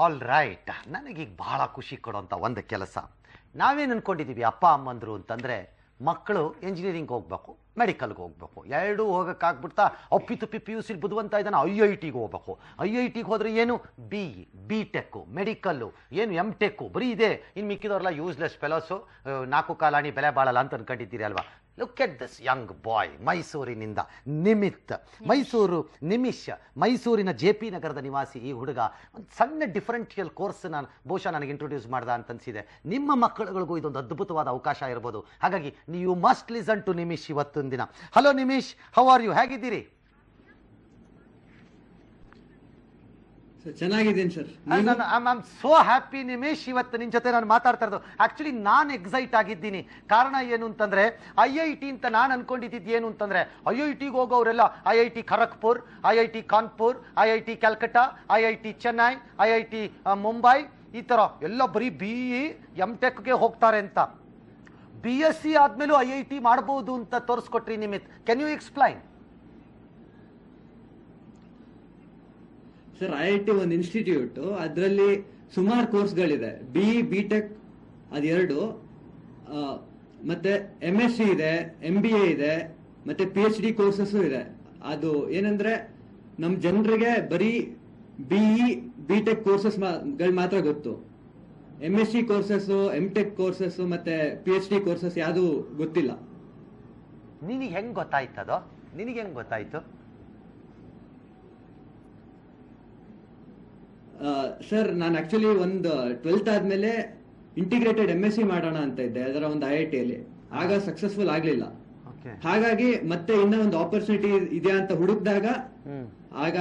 All right, ನನಗೀಗ ಬಹಳ ಖುಷಿ ಕೊಡೋಂಥ ಒಂದು ಕೆಲಸ. ನಾವೇನು ಅಂದ್ಕೊಂಡಿದ್ದೀವಿ ಅಪ್ಪ ಅಮ್ಮಂದರು ಅಂತಂದರೆ ಮಕ್ಕಳು ಇಂಜಿನಿಯರಿಂಗ್ ಹೋಗ್ಬೇಕು, ಮೆಡಿಕಲ್ಗೆ ಹೋಗ್ಬೇಕು, ಎರಡೂ ಹೋಗೋಕ್ಕಾಗ್ಬಿಡ್ತಾ ಅಪ್ಪಿತಪ್ಪಿ ಪಿ ಯು ಸಿಲಿ ಬುದ್ಧಿವಂತ ಇದ್ದಾನೆ IITಗೆ ಹೋಗ್ಬೇಕು. IITಗೆ ಹೋದರೆ ಏನು ಬಿ ಟೆಕ್ಕು, ಮೆಡಿಕಲ್ಲು, ಏನು M.Tech ಬರೀ ಇದೆ. ಇನ್ನು ಮಿಕ್ಕಿದವ್ರಲ್ಲ ಯೂಸ್ಲೆಸ್ ಫೆಲೋಸು, 4 ಕಾಲಾಣಿ ಬೆಲೆ ಬಾಳಲ್ಲ ಅಂತ ಅನ್ಕೊಂಡಿದ್ದೀರಿ ಅಲ್ವಾ. Look at this young boy, ಮೈಸೂರಿನಿಂದ ನಿಮಿತ್, ಮೈಸೂರು ನಿಮಿಷ್, ಮೈಸೂರಿನ JP ನಗರದ ನಿವಾಸಿ ಈ ಹುಡುಗ ಒಂದು ಸಣ್ಣ ಡಿಫರೆನ್ಷಿಯಲ್ ಕೋರ್ಸ್ ನಾನು ಬಹುಶಃ ನನಗೆ ಇಂಟ್ರೊಡ್ಯೂಸ್ ಮಾಡ್ದ ಅಂತ ಅನಿಸಿದೆ. ನಿಮ್ಮ ಮಕ್ಕಳುಗಳಿಗೂ ಇದೊಂದು ಅದ್ಭುತವಾದ ಅವಕಾಶ ಇರ್ಬೋದು. ಹಾಗಾಗಿ ನೀವು ಮಸ್ಟ್ ಲಿಸನ್ ಟು ನಿಮಿಷ್ ಇವತ್ತೊಂದು ದಿನ. Hello Nimish, how are you? ಹೇಗಿದ್ದೀರಿ? ಚೆನ್ನಾಗಿದ್ದೀನಿ sir. I am so happy Nimish, ಇವತ್ತು ನಿನ್ನ ಜೊತೆ ನಾನು ಮಾತಾಡ್ತಾ ಇರೋದು. ಆ್ಯಕ್ಚುಲಿ ನಾನು ಎಕ್ಸೈಟ್ ಆಗಿದ್ದೀನಿ. ಕಾರಣ ಏನು ಅಂತಂದರೆ IIT ಅಂತ ನಾನು ಅನ್ಕೊಂಡಿದ್ದು ಏನು ಅಂತಂದರೆ IITಗೆ ಹೋಗೋರೆಲ್ಲ IIT Kharagpur, IIT Kanpur, IIT Calcutta, IIT Chennai, IIT Mumbai, ಈ ಥರ ಎಲ್ಲ ಬರೀ BE M.Techಗೆ ಹೋಗ್ತಾರೆ ಅಂತ. BSc ಆದಮೇಲೂ IIT ಮಾಡ್ಬೋದು ಅಂತ ತೋರಿಸ್ಕೊಟ್ರಿ Nimit. Can you explain? Sir, IIT ಒಂದು ಇನ್ಸ್ಟಿಟ್ಯೂಟ್, ಅದರಲ್ಲಿ ಸುಮಾರು ಕೋರ್ಸ್ಗಳಿದೆ. B.Tech ಅದೆರಡು, ಮತ್ತೆ MSc ಇದೆ, MBA ಇದೆ, ಮತ್ತೆ PhD ಕೋರ್ಸಸ್ ಇದೆ. ಅದು ಏನಂದ್ರೆ ನಮ್ಮ ಜನರಿಗೆ ಬರೀ BE B.Tech ಕೋರ್ಸಸ್ ಮಾತ್ರ ಗೊತ್ತು. MSc ಕೋರ್ಸಸ್, M.Tech ಕೋರ್ಸಸ್ ಮತ್ತೆ PhD ಕೋರ್ಸಸ್ ಯಾವುದು ಗೊತ್ತಿಲ್ಲ. ನಿನಗೆ ಹೆಂಗ್ ಗೊತ್ತಾಯ್ತದೋ? ನಿನಗೆ ಹೆಂಗ್ ಗೊತ್ತಾಯ್ತು? ಸರ್, ನಾನು ಆಕ್ಚುಲಿ ಒಂದು 12th ಆದ್ಮೇಲೆ ಇಂಟಿಗ್ರೇಟೆಡ್ MSc ಮಾಡೋಣ ಅಂತ ಇದ್ದೆ ಅದರ ಒಂದು IIT ಅಲ್ಲಿ. ಆಗ ಸಕ್ಸಸ್ಫುಲ್ ಆಗ್ಲಿಲ್ಲ. ಹಾಗಾಗಿ ಮತ್ತೆ ಇನ್ನೂ ಒಂದು ಆಪರ್ಚುನಿಟಿ ಇದೆ ಅಂತ ಹುಡುಕ್ದಾಗ ಆಗ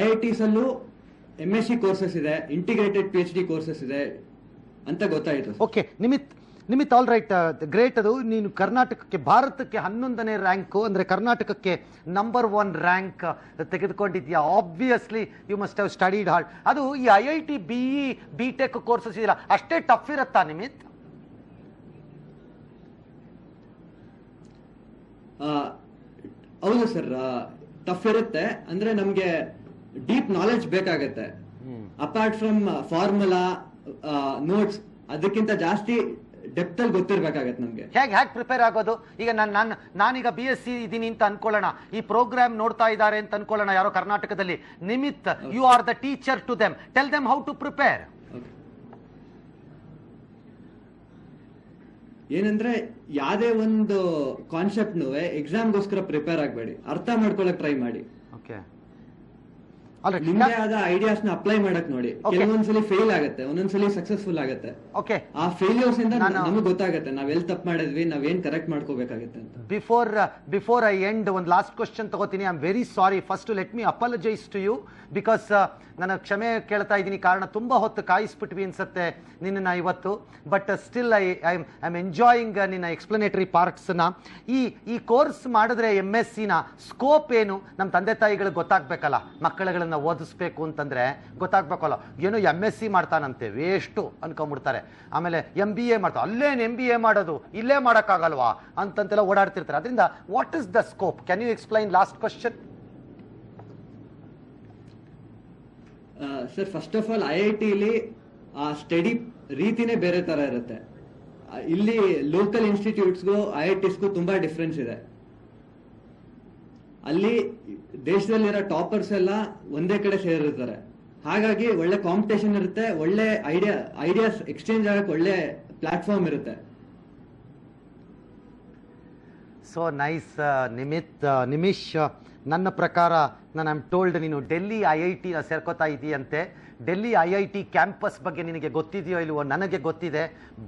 IITs ಅಲ್ಲೂ MSc ಕೋರ್ಸಸ್ ಇದೆ, ಇಂಟಿಗ್ರೇಟೆಡ್ PhD ಕೋರ್ಸಸ್ ಇದೆ ಅಂತ ಗೊತ್ತಾಯ್ತು. Okay Nimit, all right, great. ಅದು ನೀನು ಕರ್ನಾಟಕಕ್ಕೆ, ಭಾರತಕ್ಕೆ 11ನೇ ರ್ಯಾಂಕು, ಅಂದರೆ ಕರ್ನಾಟಕಕ್ಕೆ ನಂಬರ್ 1 ರ್ಯಾಂಕ್ ತೆಗೆದುಕೊಂಡಿದ್ಯಾ. Obviously you must have studied hard. ಅದು ಈ IIT BE B.Tech ಕೋರ್ಸಸ್ ಇದೆಯಲ್ಲ, ಅಷ್ಟೇ ಟಫ್ ಇರುತ್ತಾ ನಿಮಿತ್? ಹೌದು ಸರ್, ಟಫ್ ಇರುತ್ತೆ. ಅಂದ್ರೆ ನಮ್ಗೆ ಡೀಪ್ ನಾಲೆಡ್ಜ್ ಬೇಕಾಗತ್ತೆ. ಅಪಾರ್ಟ್ ಫ್ರಮ್ ಫಾರ್ಮುಲಾ ನೋಟ್ಸ್, ಅದಕ್ಕಿಂತ ಜಾಸ್ತಿ ಡೆಪ್ತ್ ಅಲ್ಲಿ ಗೊತ್ತಿರ್ಬೇಕಾಗತ್ತೆ ನಮ್ಗೆ. ಹೇಗೆ ಪ್ರಿಪೇರ್ ಆಗೋದು? ಈಗ ನಾನೀಗ BSc ಇದ್ದೀನಿ ಅಂತ ಅನ್ಕೊಳ್ಳೋಣ, ಈ ಪ್ರೋಗ್ರಾಮ್ ನೋಡ್ತಾ ಇದ್ದಾರೆ ಅಂತ ಅನ್ಕೊಳ್ಳೋಣ ಯಾರೋ ಕರ್ನಾಟಕದಲ್ಲಿ. Nimit, you are the teacher to them, tell them how to prepare. ಏನಂದ್ರೆ ಯಾವ್ದೇ ಒಂದು ಕಾನ್ಸೆಪ್ಟ್ ಎಕ್ಸಾಮ್ಗೋಸ್ಕರ ಪ್ರಿಪೇರ್ ಆಗಬೇಡಿ, ಅರ್ಥ ಮಾಡ್ಕೊಳಕ್ ಟ್ರೈ ಮಾಡಿ. ನಿಮ್ಗೆ ಆದ ಐಡಿಯಾಸ್ ನ ಅಪ್ಲೈ ಮಾಡಕ್ ನೋಡಿ. ಕೆಲವೊಂದ್ಸಲಿ ಫೇಲ್ ಆಗುತ್ತೆ, ಒಂದೊಂದ್ಸಲಿ ಸಕ್ಸಸ್ಫುಲ್ ಆಗುತ್ತೆ. ಆ ಫೇಲ್ಯೂರ್ಸ್ ಇಂದ ನಮಗೆ ಗೊತ್ತಾಗುತ್ತೆ ನಾವ್ ಎಲ್ಲಿ ತಪ್ಪು ಮಾಡಿದ್ವಿ, ನಾವ್ ಏನ್ ಕರೆಕ್ಟ್ ಮಾಡ್ಕೋಬೇಕಾಗುತ್ತೆ ಅಂತ. ಬಿಫೋರ್ ಐ ಎಂಡ್ ಒಂದು ಲಾಸ್ಟ್ ಕ್ವಶನ್ ತಗೋತೀನಿ. I am very sorry. First let me apologise to you, because ನಾನು ಕ್ಷಮೆ ಕೇಳ್ತಾ ಇದ್ದೀನಿ. ಕಾರಣ ತುಂಬ ಹೊತ್ತು ಕಾಯಿಸ್ಬಿಟ್ವಿ ಅನ್ಸುತ್ತೆ ನಿನ್ನ ಇವತ್ತು. But still I am enjoying ನಿನ್ನ ಎಕ್ಸ್ಪ್ಲನೇಟರಿ ಪಾರ್ಟ್ಸ್ನ. ಈ ಕೋರ್ಸ್ ಮಾಡಿದ್ರೆ MSc ನ ಸ್ಕೋಪ್ ಏನು ನಮ್ಮ ತಂದೆ ತಾಯಿಗಳಿಗೆ ಗೊತ್ತಾಗ್ಬೇಕಲ್ಲ. ಮಕ್ಕಳುಗಳನ್ನ ಓದಿಸ್ಬೇಕು ಅಂತಂದ್ರೆ ಗೊತ್ತಾಗ್ಬೇಕಲ್ಲ. ಏನೋ MSc ಮಾಡ್ತಾನಂತೆ, ವೇಸ್ಟು ಅನ್ಕೊಂಡ್ಬಿಡ್ತಾರೆ. ಆಮೇಲೆ MBA ಮಾಡ್ತಾರೆ, ಅಲ್ಲೇನು MBA ಮಾಡೋದು, ಇಲ್ಲೇ ಮಾಡೋಕ್ಕಾಗಲ್ವಾ ಅಂತಂತೆಲ್ಲ ಓಡಾಡ್ತಿರ್ತಾರೆ. ಅದರಿಂದ what is the scope? Can you explain last question? Sir, first of all IIT ಇಲ್ಲಿ ಆ ಸ್ಟಡಿ ರೀತಿನೇ ಬೇರೆ ತರ ಇರುತ್ತೆ. ಇಲ್ಲಿ ಲೋಕಲ್ ಇನ್ಸ್ಟಿಟ್ಯೂಟ್ಸ್ಗೂ IITಸ್ಗೂ ತುಂಬಾ ಡಿಫ್ರೆನ್ಸ್ ಇದೆ. ಅಲ್ಲಿ ದೇಶದಲ್ಲಿರೋ ಟಾಪರ್ಸ್ ಎಲ್ಲ ಒಂದೇ ಕಡೆ ಸೇರಿರ್ತಾರೆ. ಹಾಗಾಗಿ ಒಳ್ಳೆ ಕಾಂಪಿಟೇಷನ್ ಇರುತ್ತೆ, ಒಳ್ಳೆ ಐಡಿಯಾಸ್ ಎಕ್ಸ್ಚೇಂಜ್ ಆಗಕ್ಕೆ ಒಳ್ಳೆ ಪ್ಲಾಟ್ಫಾರ್ಮ್ ಇರುತ್ತೆ. So nice Nimish. ನನ್ನ ಪ್ರಕಾರ ನಾನು ಐಮ್ ಟೋಲ್ಡ್ ನೀನು ಡೆಲ್ಲಿ IITನ ಸೇರ್ಕೋತಾ ಇದೆಯಂತೆ. ಡೆಲ್ಲಿ IIT ಕ್ಯಾಂಪಸ್ ಬಗ್ಗೆ ನಿನಗೆ ಗೊತ್ತಿದೆಯೋ ಇಲ್ವೋ? ನನಗೆ ಗೊತ್ತಿದೆ.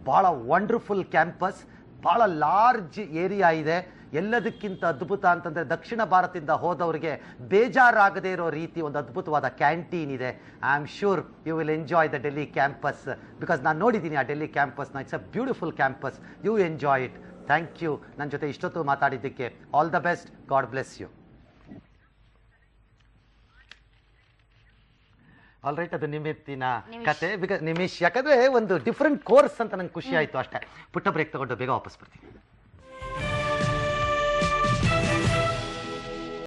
ಭಾಳ ವಂಡರ್ಫುಲ್ ಕ್ಯಾಂಪಸ್, ಭಾಳ ಲಾರ್ಜ್ ಏರಿಯಾ ಇದೆ. ಎಲ್ಲದಕ್ಕಿಂತ ಅದ್ಭುತ ಅಂತಂದರೆ ದಕ್ಷಿಣ ಭಾರತದಿಂದ ಹೋದವರಿಗೆ ಬೇಜಾರಾಗದೇ ಇರೋ ರೀತಿ ಒಂದು ಅದ್ಭುತವಾದ ಕ್ಯಾಂಟೀನ್ ಇದೆ. I am sure you will enjoy the Delhi campus, because ನಾನು ನೋಡಿದ್ದೀನಿ ಆ ಡೆಲ್ಲಿ ಕ್ಯಾಂಪಸ್ನ. It's a beautiful campus. You enjoy it. Thank you ನನ್ನ ಜೊತೆ ಇಷ್ಟೊತ್ತು ಮಾತಾಡಿದ್ದಕ್ಕೆ. All the best. God bless you. All right, ಅದು ನಿಮಿತ್ತಿನ ಕತೆ. ಬಿಕಾಸ್ ನಿಮಿಷ್, ಯಾಕಂದರೆ ಒಂದು ಡಿಫ್ರೆಂಟ್ ಕೋರ್ಸ್ ಅಂತ ನಂಗೆ ಖುಷಿ ಆಯಿತು ಅಷ್ಟೇ. ಪುಟ್ಟ ಬ್ರೇಕ್ ತಗೊಂಡು ಬೇಗ ವಾಪಸ್ ಬರ್ತೀನಿ.